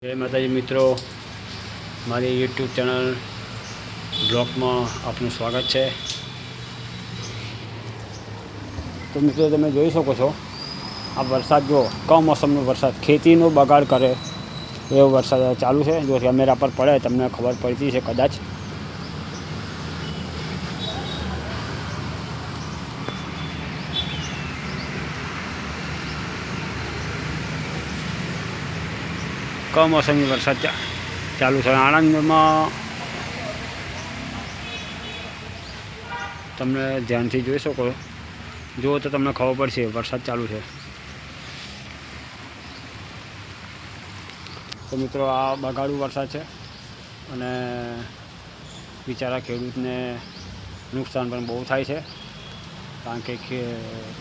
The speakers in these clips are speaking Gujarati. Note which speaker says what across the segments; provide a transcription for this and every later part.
Speaker 1: જય માતાજી મિત્રો, મારી યુટ્યુબ ચેનલ બ્લોગમાં આપનું સ્વાગત છે। તો મિત્રો તમે જોઈ શકો છો આ વરસાદ જો કમોસમનો વરસાદ ખેતીનો બગાડ કરે એવો વરસાદ ચાલુ છે। જો કેમેરા પર પડે તમને ખબર પડતી છે કદાચ। કમોસમી વરસાદ ચાલુ છે। આણંદમાં તમને ધ્યાનથી જોઈ શકો જો તો તમને ખબર પડશે વરસાદ ચાલુ છે। તો મિત્રો આ બગાડુ વરસાદ છે અને બિચારા ખેડૂતને નુકસાન પણ બહુ થાય છે, કારણ કે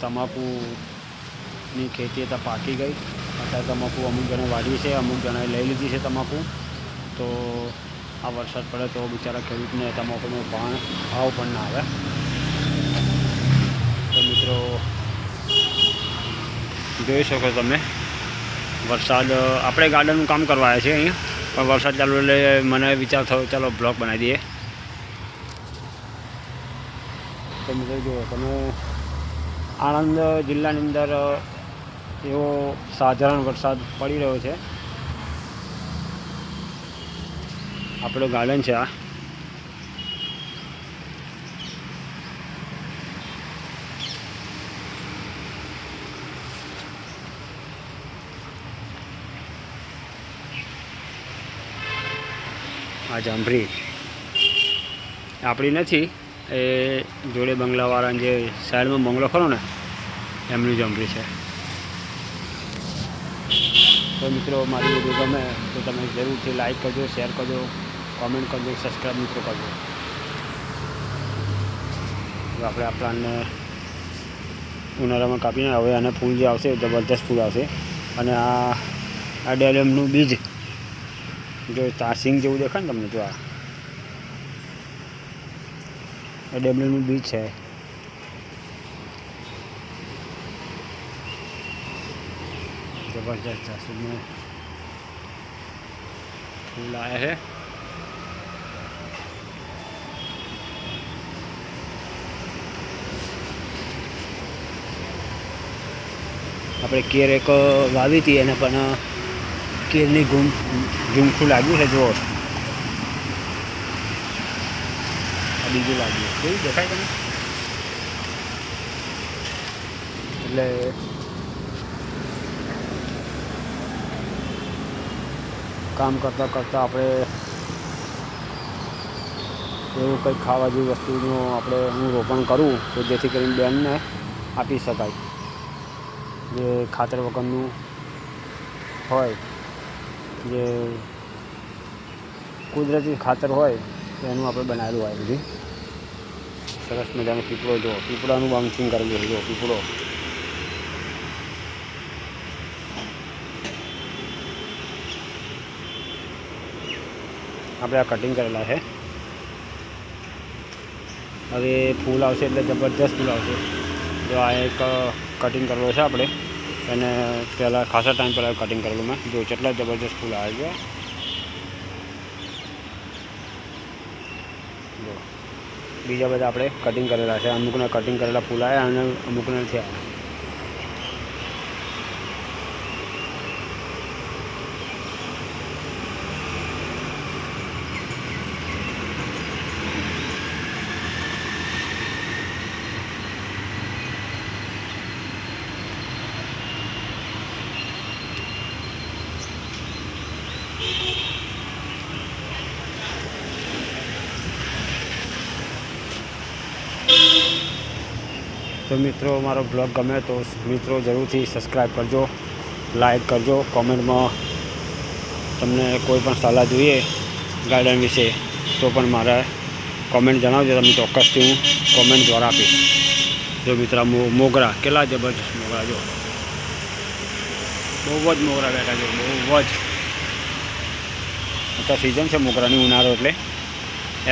Speaker 1: તમાકુની ખેતી તો પાકી ગઈ। અત્યારે તમાકુ અમુક જણે વાવી છે, અમુક જણે લઈ લીધી છે તમાકુ। તો આ વરસાદ પડે તો બિચારા ખેડૂતને તમાકુનો ભાવ પણ ના આવે। તો મિત્રો જોઈ શકો તમે વરસાદ આપણે ગાર્ડનનું કામ કરવા આવ્યા છીએ અહીંયા, પણ વરસાદ ચાલુ એટલે મને વિચાર થયો ચાલો બ્લોગ બનાવી દઈએ। તો મિત્રો જુઓ તમે આણંદ જિલ્લાની અંદર એવો સાધારણ વરસાદ પડી રહ્યો છે। આપણું ગાર્ડન છે આ। આ જાંભરી આપણી નથી, એ જોડે બંગલાવાળાને જે સાઈડમાં બંગલો ખરો ને એમની જાંભરી છે। તો મિત્રો મારી વિડીયો ગમે તો તમે જરૂરથી લાઈક કરજો, શેર કરજો, કોમેન્ટ કરજો, સબસ્ક્રાઈબ મિત્રો કરજો। આપણે આ પ્લાનને ઉનાળામાં કાપીને હવે આને ફૂલ જે આવશે જબરદસ્ત ફૂલ આવશે। અને આ ડેલિયમનું બીજ જો તાસિંગ જેવું દેખાય ને તમને, જો આ ડેલિયમનું બીજ છે। जबरदस्त जासूद में फूल आया है। આપણે કેર એક વાવી હતી એને પણ કેરની ઝૂમખું લાગ્યું છે। જો આ બીજું લાગ્યું કેવું દેખાય તમે, એટલે કામ કરતાં કરતાં આપણે એવું કંઈક ખાવા જેવી વસ્તુનું હું રોપણ કરું તો જેથી કરીને બેનને આપી શકાય। જે ખાતર વગરનું હોય, જે કુદરતી ખાતર હોય એનું આપણે બનાવેલું હોય। બધી સરસ મજાનો પીપળો, જો પીપળાનું બાઉન્સિંગ કરેલું છે। જો પીપળો આપણે આ કટિંગ કરેલા છે। હવે ફૂલ આવશે એટલે જબરદસ્ત ફૂલ આવશે। જો આ એક કટિંગ કરેલો છે આપણે, એને પહેલાં ખાસા ટાઈમ પહેલાં કટિંગ કરેલું મેં। જો કેટલા જબરદસ્ત ફૂલ આવે છે। જો બીજા બધા આપણે કટિંગ કરેલા છે, અમુકના કટિંગ કરેલા ફૂલ આવ્યા અને અમુકને નથી આવ્યા। તો મિત્રો મારો બ્લોગ ગમે તો મિત્રો જરૂરથી સબસ્ક્રાઈબ કરજો, લાઈક કરજો, કોમેન્ટમાં તમને કોઈ પણ સલાહ જોઈએ ગાર્ડન વિશે તો પણ મારા કોમેન્ટ જણાવજો, તમને ચોક્કસથી હું કોમેન્ટ દ્વારા આપીશ। જો મિત્રો મોગરા કેટલા જબરદસ્ત મોગરા, જો બહુ જ મોગરા બેઠા છે, બહુ જ। અત્યારે સિઝન છે મોગરાની, ઉનાળો એટલે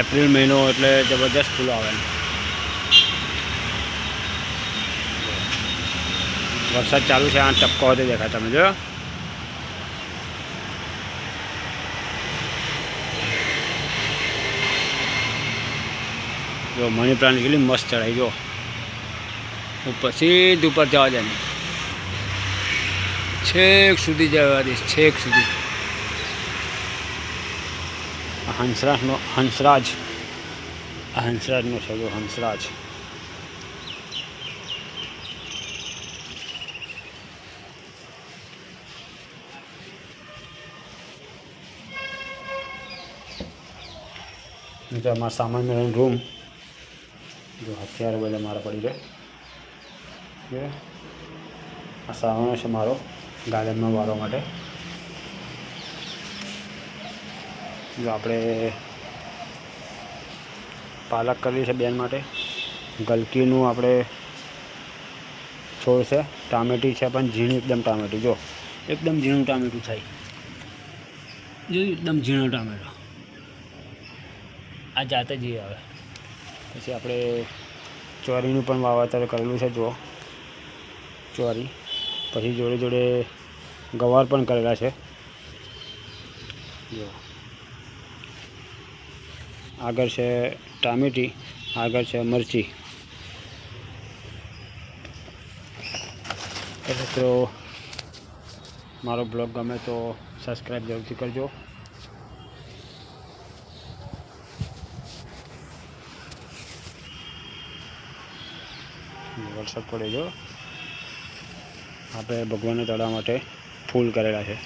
Speaker 1: એપ્રિલ મહિનો એટલે જબરદસ્ત ફૂલો આવે। વરસાદ ચાલુ છે, આ ટપકો હતો દેખાય તમે જો। જો મની પ્લાન્ટ કેટલી મસ્ત ચડાઈ જો ઉપર સીધું ઉપર જવા દે છેક સુધી જવા દઈશ છેક સુધી. હંસરાજનો છે જો હંસરાજ. જો અમારા સામાન મેળવવાનો રૂમ જો હથિયાર બધા મારા પડી જાય. આ સામાન છે મારો ગાર્ડનમાં વાળવા માટે. જો આપણે પાલક કરવી છે બેન માટે. ગલકીનું આપણે છોડ છે. ટામેટી છે પણ ઝીણું એકદમ ટામેટું જો એકદમ ઝીણું ટામેટું થાય જો એકદમ ઝીણું ટામેટું આ જાતે જ આવે. પછી આપણે ચોરીનું પણ વાવેતર કરેલું છે જો ચોરી. પછી જોડે જોડે ગવાર પણ કરેલા છે જો. આગળ છે ટામેટી, આગળ છે મરચી. મિત્રો મારો બ્લોગ ગમે તો સબસ્ક્રાઈબ જરૂરથી કરજો. વરસાદ પડે જો આપણે ભગવાનને ચડાવવા માટે ફૂલ કરેલા છે.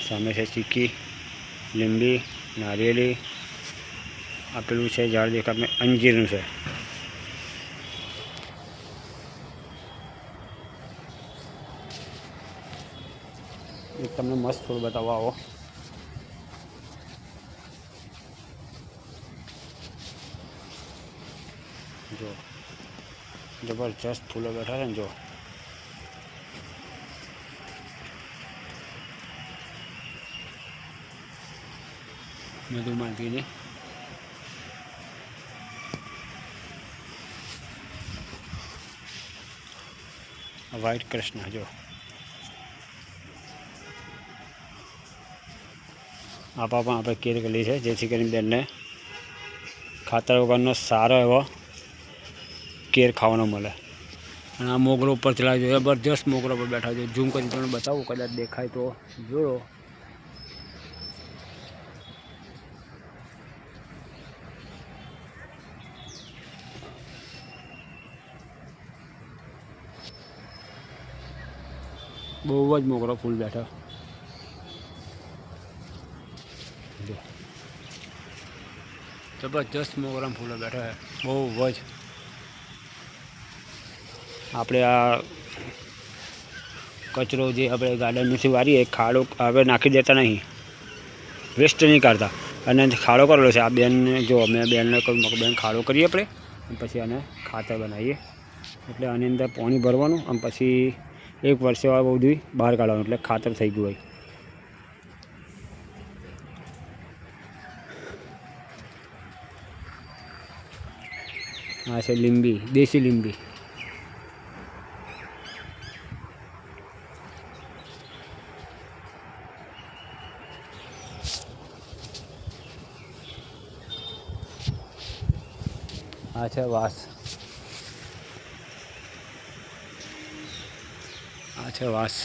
Speaker 1: સામે છે ચીકી, લીંબી, નારિયેળી. આપેલું છે ઝાડ દેખાય અંજીરનું છે. એક તમને મસ્ત ફૂલ બતાવવા આવો. જો જબરજસ્ત ફૂલો બેઠા છે ને જો. મધુમાલતીની વ્હાઈટ કૃષ્ણ જો. આપા પણ આપણે કેર કરેલી છે જેથી કરીને બેનને ખાતર વગરનો સારો એવો કેર ખાવાનો મળે. અને આ મોગરો ઉપર ચલાવી જોઈએ જબરજસ્ત મોગરો પર બેઠા છે. ઝૂમ કરી તમને બતાવું કદાચ દેખાય તો જોયો. બહુ જ મોગરો ફૂલ બેઠો જબરજસ્ત મોગરામાં ફૂલો બેઠા બહુ જ. આપણે આ કચરો જે આપણે ગાર્ડનમાંથી વારીએ ખાડો હવે નાખી દેતા નહીં, વેસ્ટ નહીં કાઢતા. અને ખાડો કરેલો છે આ બેનને જો અમે બેનને કહ્યું બેન ખાડો કરીએ આપણે પછી આને ખાતર બનાવીએ. એટલે આની અંદર પાણી ભરવાનું અને પછી 1 વર્ષે બધું બહાર કાઢવાનું એટલે ખાતર થઈ ગયું હોય. આ છે લીંબી, દેશી લીંબી. આ છે વાંસ. આ છે વાંસ.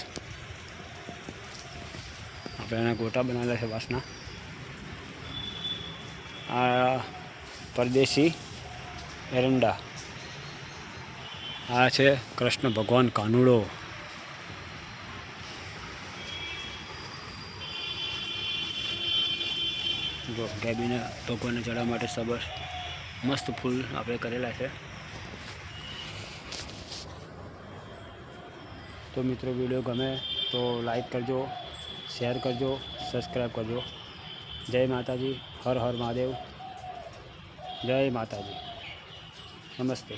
Speaker 1: આપણે એના ગોટા બનાવેલા છે વાંસના. આ પરદેશી એરંડા. આ છે કૃષ્ણ ભગવાન કાનુડો. જો ગેબીને ભગવાનને ચડાવવા માટે સબર મસ્ત ફૂલ આપણે કરેલા છે. તો મિત્રો વિડીયો ગમે તો લાઈક કરજો, શેર કરજો, સબસ્ક્રાઈબ કરજો. જય માતાજી. હર હર મહાદેવ. જય માતાજી. નમસ્તે.